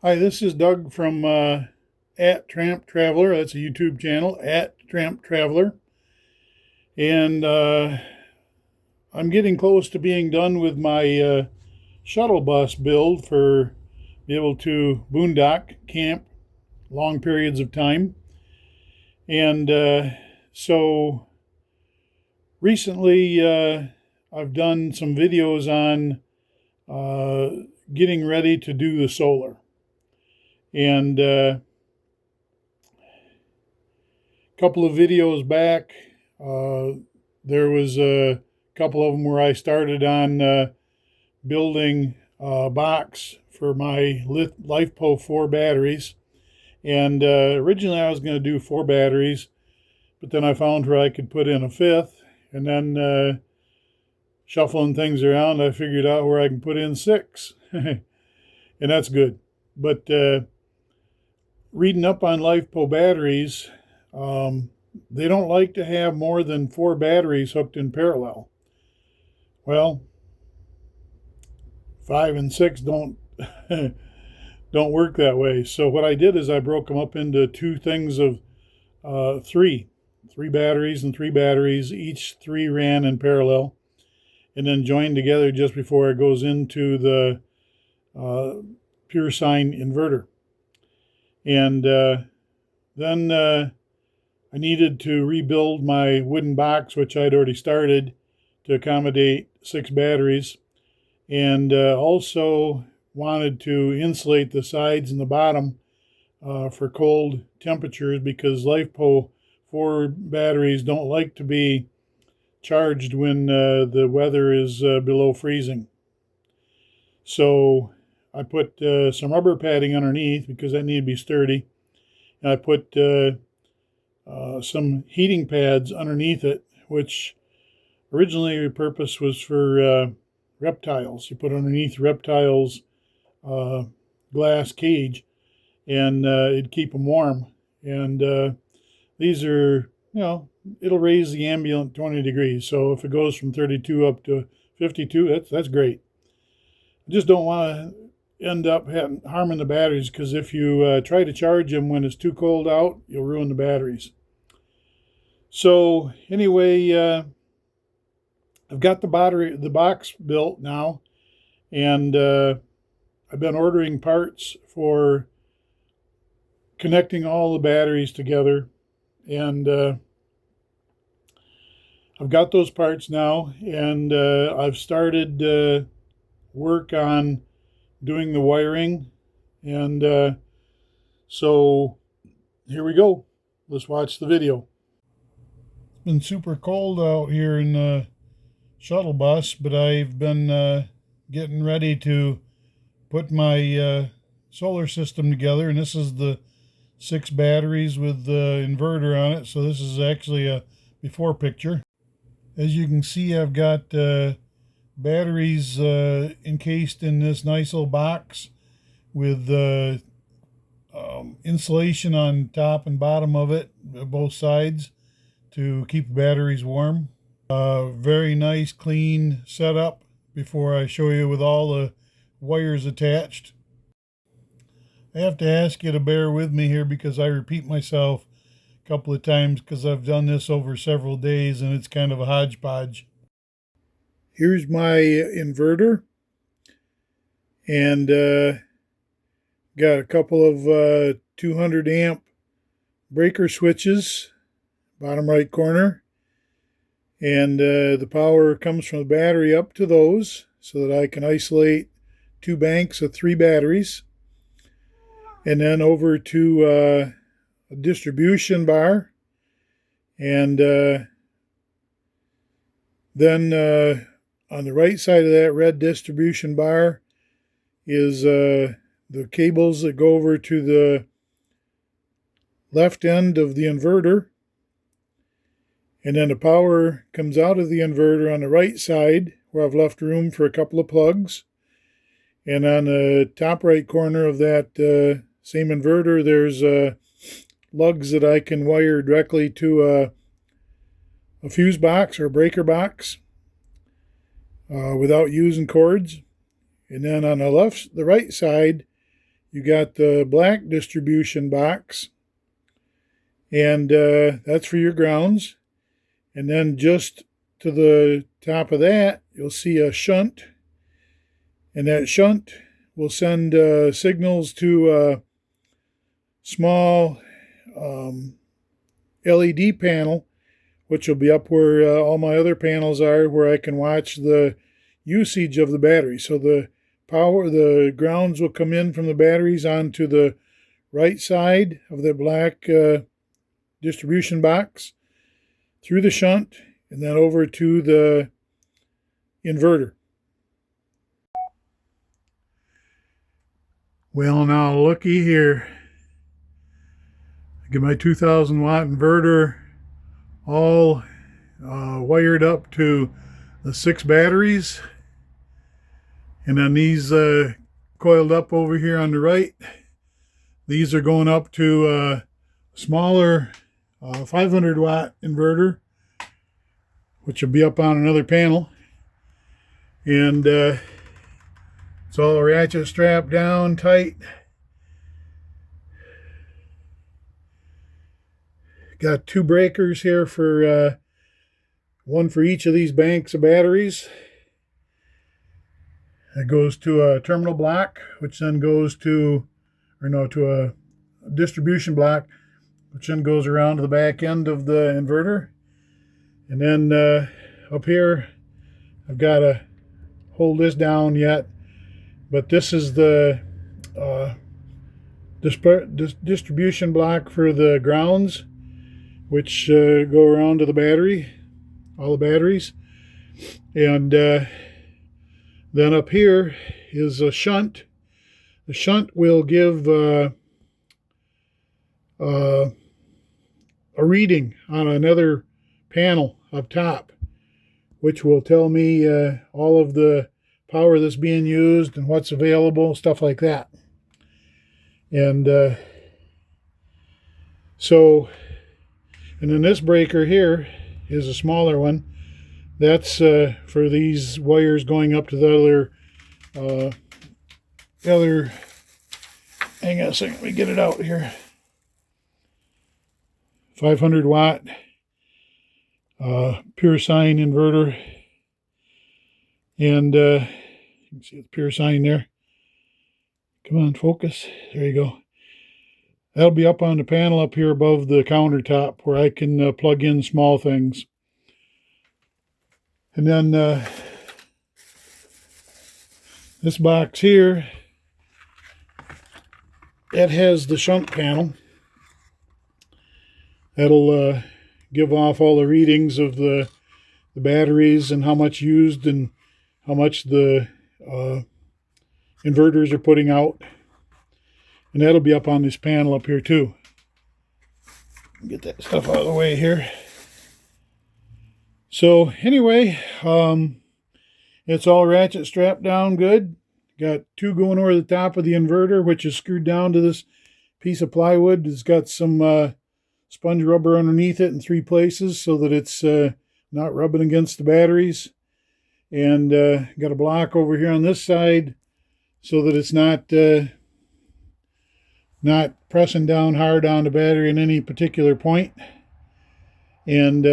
Hi, this is Doug from at Tramp Traveler. That's a YouTube channel, at Tramp Traveler. And I'm getting close to being done with my shuttle bus build for be able to boondock camp long periods of time. And so recently I've done some videos on getting ready to do the solar. And couple of videos back, there was a couple of them where I started on building a box for my LiFePo 4 batteries. And originally I was going to do 4 batteries, but then I found where I could put in a 5th, and then shuffling things around, I figured out where I can put in 6. And that's good. But reading up on LiFePo batteries, they don't like to have more than 4 batteries hooked in parallel. Well, 5 and 6 don't don't work that way. So what I did is I broke them up into 2 things of 3 batteries and 3 batteries. Each 3 ran in parallel, and then joined together just before it goes into the pure sine inverter. And then I needed to rebuild my wooden box, which I'd already started, to accommodate 6 batteries, and also wanted to insulate the sides and the bottom for cold temperatures, because LiFePo 4 batteries don't like to be charged when the weather is below freezing. So I put some rubber padding underneath because that needed to be sturdy, and I put some heating pads underneath it, which originally the purpose was for reptiles. You put underneath reptiles glass cage, and it'd keep them warm. And these are, it'll raise the ambient 20 degrees. So if it goes from 32 up to 52, that's great. I just don't want to end up harming the batteries, because if you try to charge them when it's too cold out, you'll ruin the batteries. So anyway, I've got the box built now, and I've been ordering parts for connecting all the batteries together, and I've got those parts now, and I've started work on doing the wiring, and so here we go. Let's watch the video. It's been super cold out here in the shuttle bus, but I've been getting ready to put my solar system together, and this is the 6 batteries with the inverter on it. So this is actually a before picture. As you can see, I've got batteries encased in this nice little box with insulation on top and bottom of it, both sides, to keep the batteries warm. Very nice clean setup before I show you with all the wires attached. I have to ask you to bear with me here because I repeat myself a couple of times, because I've done this over several days and it's kind of a hodgepodge. Here's my inverter, and got a couple of 200 amp breaker switches, bottom right corner, and the power comes from the battery up to those so that I can isolate 2 banks of 3 batteries, and then over to a distribution bar, and then on the right side of that red distribution bar is the cables that go over to the left end of the inverter, and then the power comes out of the inverter on the right side, where I've left room for a couple of plugs. And on the top right corner of that same inverter, there's lugs that I can wire directly to a fuse box or a breaker box without using cords. And then on the right side, you got the black distribution box, and that's for your grounds. And then just to the top of that, you'll see a shunt, and that shunt will send signals to a small LED panel, which will be up where all my other panels are, where I can watch the usage of the battery. So the grounds will come in from the batteries onto the right side of the black distribution box, through the shunt, and then over to the inverter. Well, now looky here. I get my 2,000 watt inverter all wired up to the 6 batteries. And then these coiled up over here on the right, these are going up to a smaller 500 watt inverter, which will be up on another panel. And it's all ratchet strapped down tight. Got 2 breakers here for one for each of these banks of batteries. That goes to a terminal block, which then goes to a distribution block, which then goes around to the back end of the inverter. And then up here, I've got to hold this down yet, but this is the distribution block for the grounds, which go around to the battery, all the batteries. And then up here is a shunt. The shunt will give a reading on another panel up top, which will tell me all of the power that's being used and what's available, stuff like that. And and then this breaker here is a smaller one. That's for these wires going up to the other, hang on a second, let me get it out here. 500 watt pure sine inverter. And you can see the pure sine there. Come on, focus. There you go. That'll be up on the panel up here above the countertop where I can plug in small things. And then this box here, that has the shunt panel. That'll give off all the readings of the batteries and how much used and how much the inverters are putting out. And that'll be up on this panel up here too. Get that stuff out of the way here. So anyway, it's all ratchet strapped down good. Got 2 going over the top of the inverter, which is screwed down to this piece of plywood. It's got some sponge rubber underneath it in 3 places so that it's not rubbing against the batteries. And got a block over here on this side so that it's not pressing down hard on the battery in any particular point. And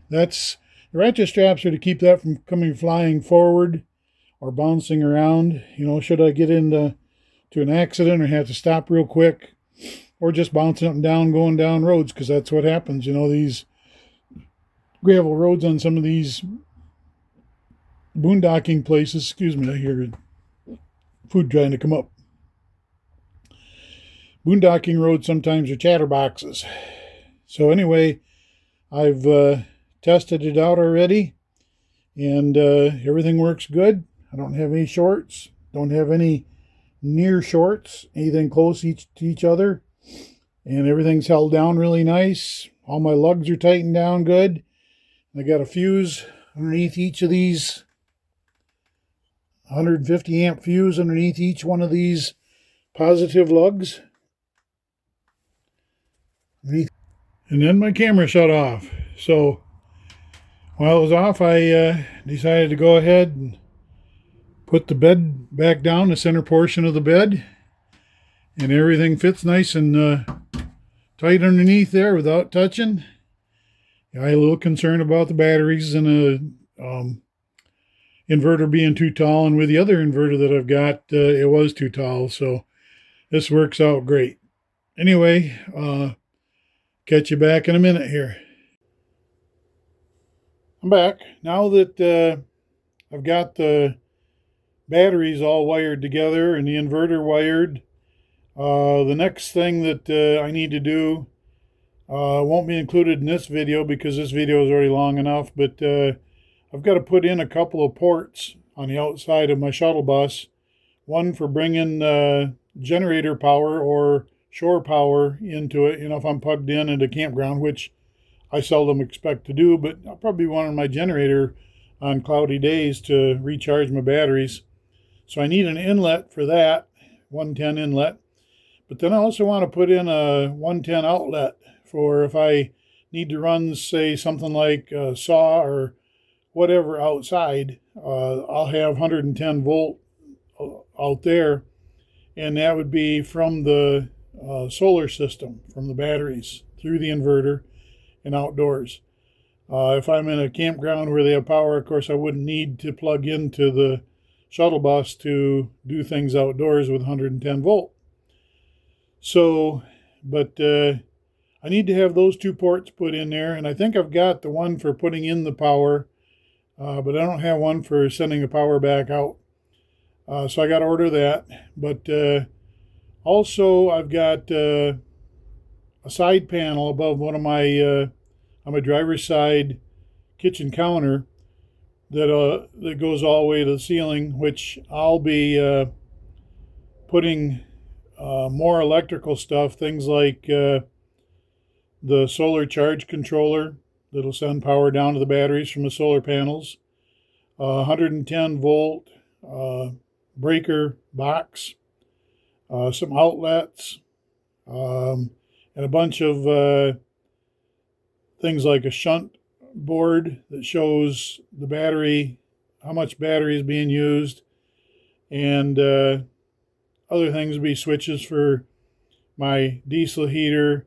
that's the ratchet straps are to keep that from coming flying forward or bouncing around. You know, should I get into an accident or have to stop real quick, or just bouncing up and down going down roads, because that's what happens. You know, these gravel roads on some of these boondocking places. Excuse me, I hear food trying to come up. Boondocking roads sometimes are chatterboxes. So anyway, I've tested it out already, and everything works good. I don't have any shorts, don't have any near shorts, anything close to each other, and everything's held down really nice. All my lugs are tightened down good. I got a fuse underneath each of these, 150 amp fuse underneath each one of these positive lugs. And then my camera shut off. So while it was off, I decided to go ahead and put the bed back down, the center portion of the bed. And everything fits nice and tight underneath there without touching. I had a little concern about the batteries and a inverter being too tall, and with the other inverter that I've got, it was too tall, so this works out great. Anyway, catch you back in a minute here. I'm back. Now that I've got the batteries all wired together and the inverter wired, the next thing that I need to do won't be included in this video because this video is already long enough, but I've got to put in a couple of ports on the outside of my shuttle bus. One for bringing generator power or shore power into it, if I'm plugged in at a campground, which I seldom expect to do, but I'll probably be wanting my generator on cloudy days to recharge my batteries. So I need an inlet for that, 110 inlet. But then I also want to put in a 110 outlet for if I need to run, say, something like a saw or whatever outside. I'll have 110 volt out there, and that would be from the solar system, from the batteries through the inverter and outdoors. If I'm in a campground where they have power, of course, I wouldn't need to plug into the shuttle bus to do things outdoors with 110 volt. So, but I need to have those two ports put in there, and I think I've got the one for putting in the power, but I don't have one for sending the power back out. So I got to order that. But also I've got a side panel above one of my on my driver's side kitchen counter that goes all the way to the ceiling, which I'll be putting more electrical stuff, things like the solar charge controller that'll send power down to the batteries from the solar panels, 110 volt breaker box, some outlets, and a bunch of things like a shunt board that shows the battery, how much battery is being used, and other things would be switches for my diesel heater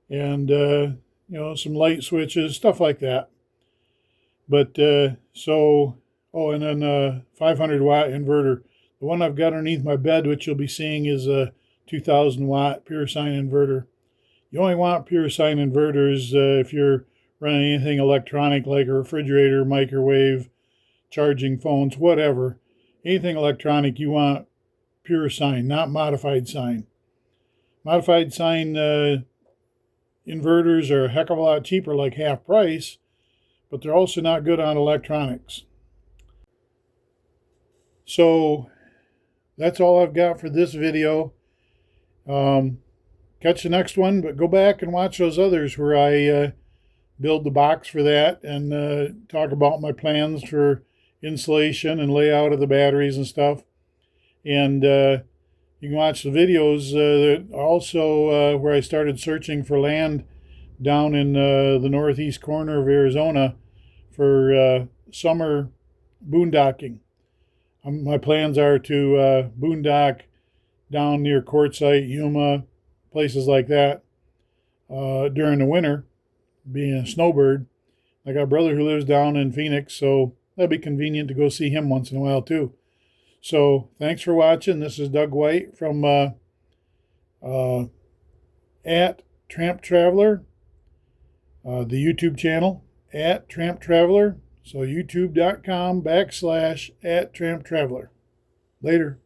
and some light switches, stuff like that. But and then a 500 watt inverter. The one I've got underneath my bed, which you'll be seeing, is a 2000 watt pure sine inverter. You only want pure sine inverters if you're running anything electronic like a refrigerator, microwave, charging phones, whatever. Anything electronic, you want pure sine, not modified sine. Modified sine inverters are a heck of a lot cheaper, like half price, but they're also not good on electronics. So that's all I've got for this video. Catch the next one, but go back and watch those others where I build the box for that and talk about my plans for installation and layout of the batteries and stuff. And you can watch the videos also where I started searching for land down in the northeast corner of Arizona for summer boondocking. My plans are to boondock down near Quartzsite, Yuma, places like that during the winter, being a snowbird. I got a brother who lives down in Phoenix, so that'd be convenient to go see him once in a while too. So thanks for watching. This is Doug White from at Tramp Traveler, the YouTube channel at Tramp Traveler. So youtube.com/@Tramp Traveler. Later.